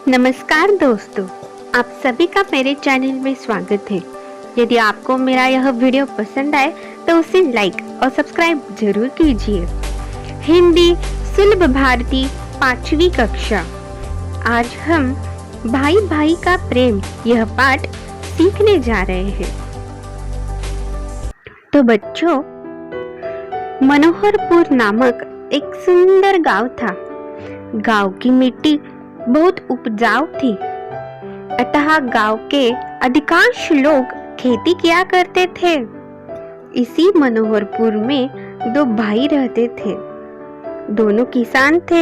नमस्कार दोस्तों, आप सभी का मेरे चैनल में स्वागत है। यदि आपको मेरा यह वीडियो पसंद आए तो उसे लाइक और सब्सक्राइब जरूर कीजिए। हिंदी सुलभ भारती 5वीं कक्षा। आज हम भाई भाई का प्रेम यह पाठ सीखने जा रहे हैं। तो बच्चों, मनोहरपुर नामक एक सुंदर गांव था। गांव की मिट्टी बहुत उपजाऊ थी, अतः गांव के अधिकांश लोग खेती किया करते थे। इसी मनोहरपुर में दो भाई रहते थे। दोनों किसान थे।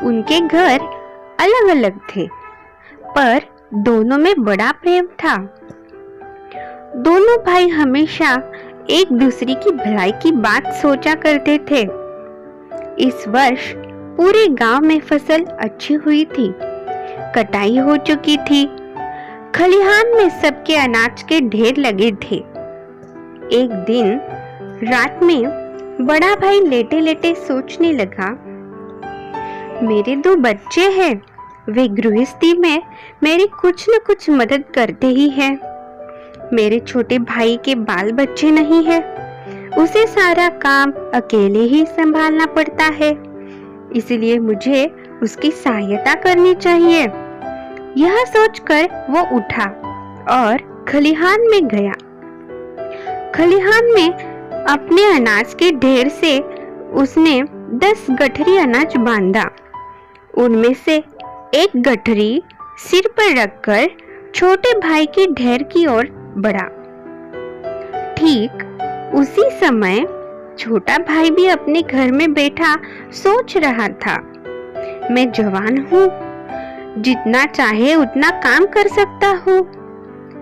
उनके घर अलग अलग थे, पर दोनों में बड़ा प्रेम था। दोनों भाई हमेशा एक दूसरे की भलाई की बात सोचा करते थे। इस वर्ष पूरे गांव में फसल अच्छी हुई थी। कटाई हो चुकी थी। खलिहान में सबके अनाज के ढेर लगे थे। एक दिन रात में बड़ा भाई लेटे लेटे सोचने लगा, मेरे दो बच्चे हैं, वे गृहस्थी में मेरी कुछ न कुछ मदद करते ही हैं। मेरे छोटे भाई के बाल बच्चे नहीं है, उसे सारा काम अकेले ही संभालना पड़ता है, इसलिए मुझे उसकी सहायता करनी चाहिए। यह सोचकर वो उठा और खलिहान में गया। खलिहान में अपने अनाज के ढेर से उसने 10 गठरी अनाज बांधा। उनमें से एक गठरी सिर पर रखकर छोटे भाई के ढेर की ओर बढ़ा। ठीक उसी समय छोटा भाई भी अपने घर में बैठा सोच रहा था, मैं जवान हूँ, जितना चाहे उतना काम कर सकता हूँ,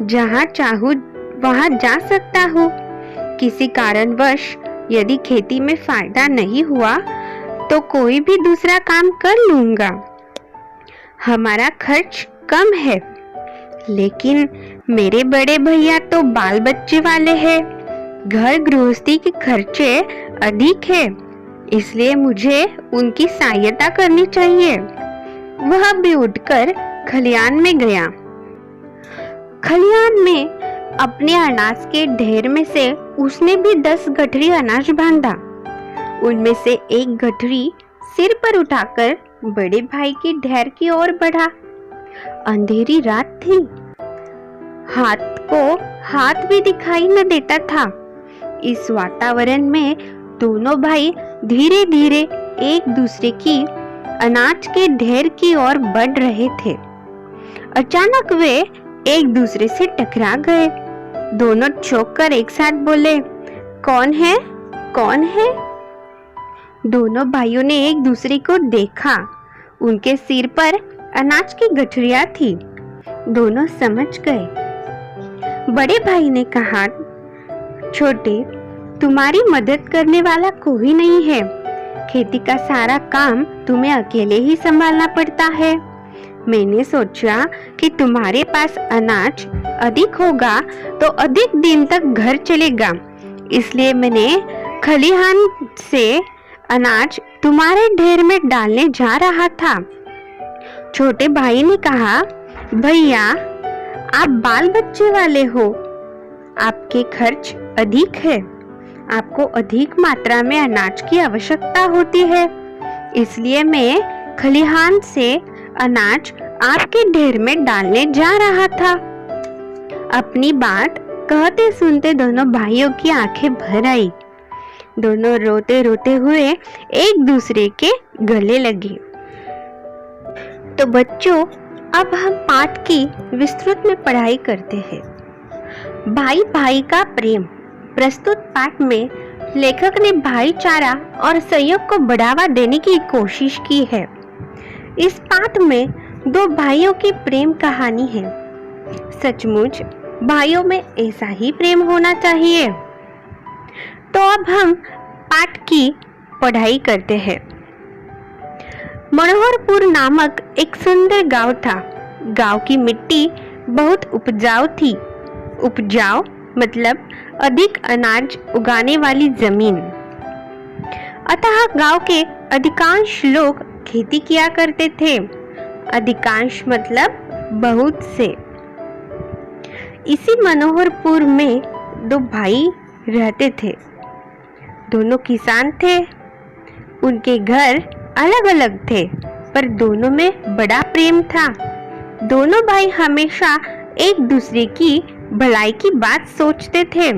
जहाँ चाहूँ वहाँ जा सकता हूँ। किसी कारणवश यदि खेती में फायदा नहीं हुआ तो कोई भी दूसरा काम कर लूँगा। हमारा खर्च कम है, लेकिन मेरे बड़े भैया तो बाल बच्चे वाले हैं। घर गृहस्थी के खर्चे अधिक है, इसलिए मुझे उनकी सहायता करनी चाहिए। वह भी उठकर खलिहान में गया। खलिहान में अपने अनाज के ढेर में से उसने भी 10 गठरी अनाज बांधा। उनमें से एक गठरी सिर पर उठाकर बड़े भाई के ढेर की ओर बढ़ा। अंधेरी रात थी, हाथ भी दिखाई न देता था। इस वातावरण में दोनों भाई धीरे धीरे एक दूसरे की अनाज के ढेर की ओर बढ़ रहे थे। अचानक वे एक दूसरे से टकरा गए। दोनों चौंक कर एक साथ बोले, कौन है, कौन है? दोनों भाइयों ने एक दूसरे को देखा। उनके सिर पर अनाज की गठरियां थी। दोनों समझ गए। बड़े भाई ने कहा, छोटे, तुम्हारी मदद करने वाला कोई नहीं है। खेती का सारा काम तुम्हें अकेले ही संभालना पड़ता है। मैंने सोचा कि तुम्हारे पास अनाज अधिक होगा तो अधिक दिन तक घर चलेगा, इसलिए मैंने खलिहान से अनाज तुम्हारे ढेर में डालने जा रहा था। छोटे भाई ने कहा, भैया, आप बाल बच्चे वाले हो, आपके खर्च अधिक है, आपको अधिक मात्रा में अनाज की आवश्यकता होती है, इसलिए मैं खलिहान से अनाज आपके ढेर में डालने जा रहा था। अपनी बात कहते सुनते दोनों भाइयों की आंखें भर आई। दोनों रोते रोते हुए एक दूसरे के गले लगे। तो बच्चों, अब हम पाठ की विस्तृत में पढ़ाई करते हैं। भाई भाई का प्रेम प्रस्तुत पाठ में लेखक ने भाईचारा और सहयोग को बढ़ावा देने की कोशिश की है। इस पाठ में दो भाइयों की प्रेम कहानी है। सचमुच भाइयों में ऐसा ही प्रेम होना चाहिए। तो अब हम पाठ की पढ़ाई करते हैं। मनोहरपुर नामक एक सुंदर गांव था। गांव की मिट्टी बहुत उपजाऊ थी। उपजाऊ मतलब अधिक अनाज उगाने वाली जमीन। अतः गांव के अधिकांश लोग खेती किया करते थे। अधिकांश मतलब बहुत से। इसी मनोहरपुर में दो भाई रहते थे। दोनों किसान थे। उनके घर अलग अलग थे, पर दोनों में बड़ा प्रेम था। दोनों भाई हमेशा एक दूसरे की भलाई की बात सोचते थे।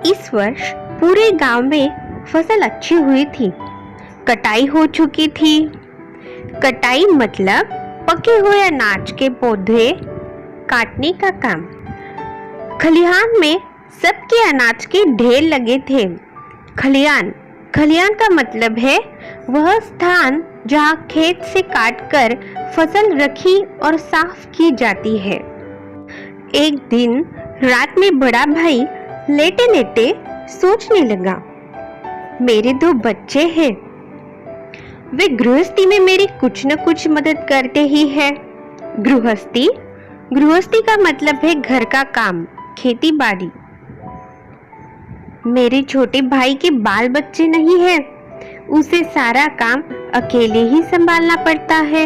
इस वर्ष पूरे गांव में फसल अच्छी हुई थी। कटाई हो चुकी थी। कटाई मतलब पके हुए अनाज के पौधे काटने का काम। खलिहान में सबके अनाज के ढेर लगे थे। खलिहान का मतलब है वह स्थान जहाँ खेत से काटकर फसल रखी और साफ की जाती है। एक दिन रात में बड़ा भाई लेटे लेटे सोचने लगा, मेरे दो बच्चे हैं, वे गृहस्थी में मेरी कुछ न कुछ मदद करते ही हैं। गृहस्थी का मतलब है घर का काम, खेती बाड़ी। मेरे छोटे भाई के बाल बच्चे नहीं हैं, उसे सारा काम अकेले ही संभालना पड़ता है,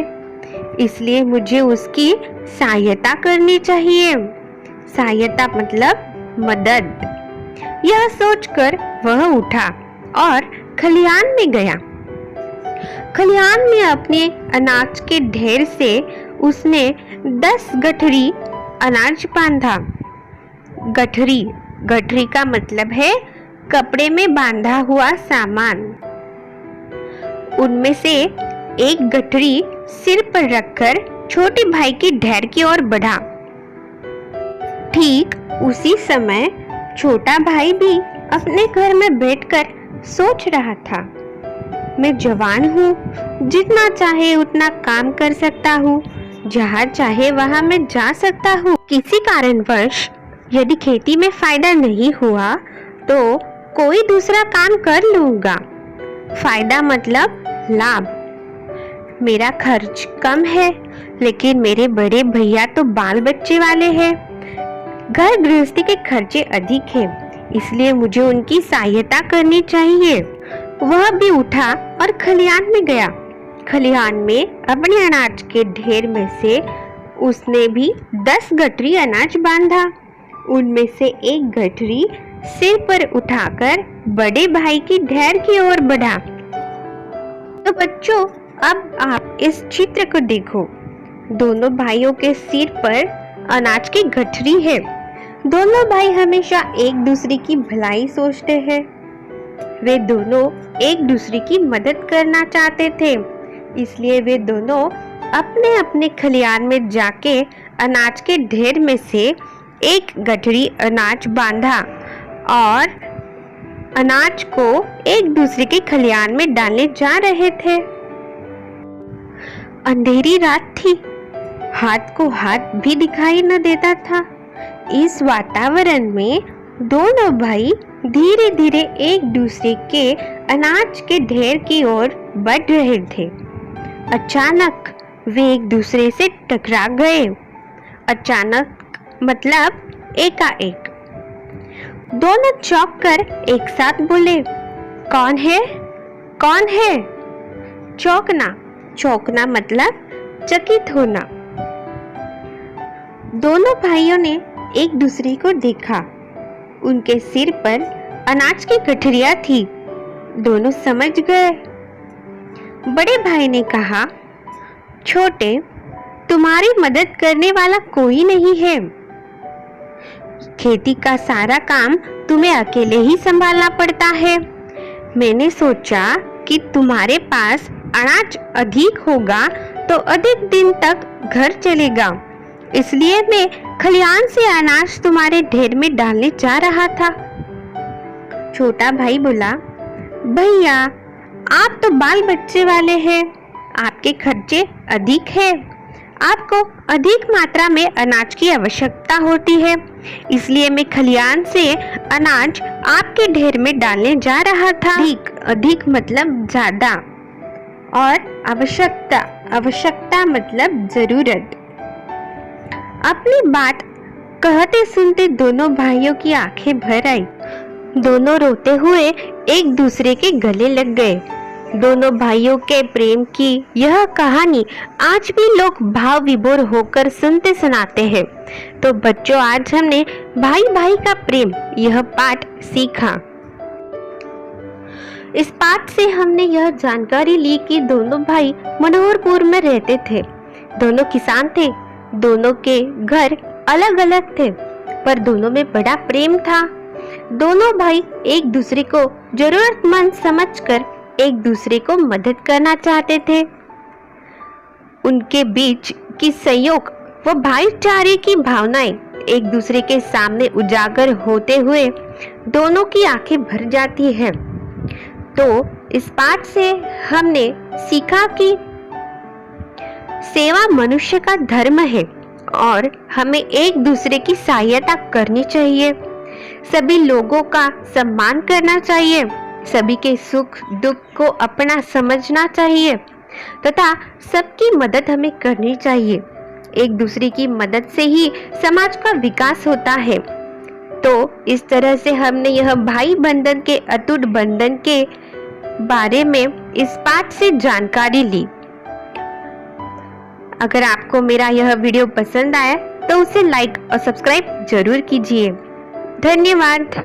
इसलिए मुझे उसकी सहायता करनी चाहिए। सहायता मतलब मदद। यह सोचकर वह उठा और खलिहान में गया। खलिहान में अपने अनाज के ढेर से उसने 10 गठरी अनाज बांधा। गठरी का मतलब है कपड़े में बांधा हुआ सामान। उनमें से एक गठरी सिर पर रखकर छोटे भाई के ढेर की ओर बढ़ा। ठीक उसी समय छोटा भाई भी अपने घर में बैठकर सोच रहा था, मैं जवान हूँ, जितना चाहे उतना काम कर सकता हूँ, जहाँ चाहे वहाँ मैं जा सकता हूँ। किसी कारणवश यदि खेती में फायदा नहीं हुआ तो कोई दूसरा काम कर लूंगा। फायदा मतलब लाभ। मेरा खर्च कम है, लेकिन मेरे बड़े भैया तो बाल बच्चे वाले हैं। घर गृहस्थी के खर्चे अधिक हैं, इसलिए मुझे उनकी सहायता करनी चाहिए। वह भी उठा और खलिहान में गया। खलिहान में अपने अनाज के ढेर में से उसने भी 10 गठरी अनाज बांधा। उनमें से एक गठरी सिर पर उठाकर बड़े भाई की ढेर की ओर बढ़ा। तो बच्चों, अब आप इस चित्र को देखो। दोनों भाइयों के सिर पर अनाज की गठरी है। दोनों भाई हमेशा एक दूसरे की भलाई सोचते हैं। वे दोनों एक दूसरे की मदद करना चाहते थे, इसलिए वे दोनों अपने अपने खलिहान में जाके अनाज के ढेर में से एक गठरी अनाज बांधा और अनाज को एक दूसरे के खलिहान में डालने जा रहे थे। अंधेरी रात थी, हाथ को हाथ भी दिखाई न देता था। इस वातावरण में दोनों भाई धीरे धीरे एक दूसरे के अनाज के ढेर की ओर बढ़ रहे थे। अचानक वे एक दूसरे से टकरा गए। अचानक मतलब एकाएक। दोनों चौंक कर एक साथ बोले, कौन है? कौन है? चौंकना मतलब चकित होना। दोनों भाइयों ने एक दूसरे को देखा। उनके सिर पर अनाज की गठरियां थी। दोनों समझ गए। बड़े भाई ने कहा, छोटे, तुम्हारी मदद करने वाला कोई नहीं है। खेती का सारा काम तुम्हें अकेले ही संभालना पड़ता है। मैंने सोचा कि तुम्हारे पास अनाज अधिक होगा तो अधिक दिन तक घर चलेगा, इसलिए मैं खलिहान से अनाज तुम्हारे ढेर में डालने जा रहा था। छोटा भाई बोला, भैया, आप तो बाल बच्चे वाले हैं, आपके खर्चे अधिक है, आपको अधिक मात्रा में अनाज की आवश्यकता होती है, इसलिए मैं खलिहान से अनाज आपके ढेर में डालने जा रहा था। अधिक मतलब ज्यादा और आवश्यकता मतलब जरूरत। अपनी बात कहते सुनते दोनों भाइयों की आंखें भर आई। दोनों रोते हुए एक दूसरे के गले लग गए। दोनों भाइयों के प्रेम की यह कहानी आज भी लोग भाव विभोर होकर सुनते सुनाते हैं। तो बच्चों, आज हमने भाई भाई का प्रेम यह पाठ सीखा। इस पाठ से हमने यह जानकारी ली कि दोनों भाई मनोहरपुर में रहते थे। दोनों किसान थे, दोनों के घर अलग अलग थे, पर दोनों में बड़ा प्रेम था। दोनों भाई एक दूसरे को जरूरतमंद समझकर एक दूसरे को मदद करना चाहते थे। उनके बीच की सहयोग व भाईचारे की भावनाएं एक दूसरे के सामने उजागर होते हुए दोनों की आंखें भर जाती हैं। तो इस पाठ से हमने सीखा कि सेवा मनुष्य का धर्म है और हमें एक दूसरे की सहायता करनी चाहिए। सभी लोगों का सम्मान करना चाहिए, सभी के सुख दुख को अपना समझना चाहिए तथा सबकी मदद हमें करनी चाहिए। एक दूसरे की मदद से ही समाज का विकास होता है। तो इस तरह से हमने यह भाई बंधन के अटूट बंधन के बारे में इस पाठ से जानकारी ली। अगर आपको मेरा यह वीडियो पसंद आया तो उसे लाइक और सब्सक्राइब जरूर कीजिए। धन्यवाद।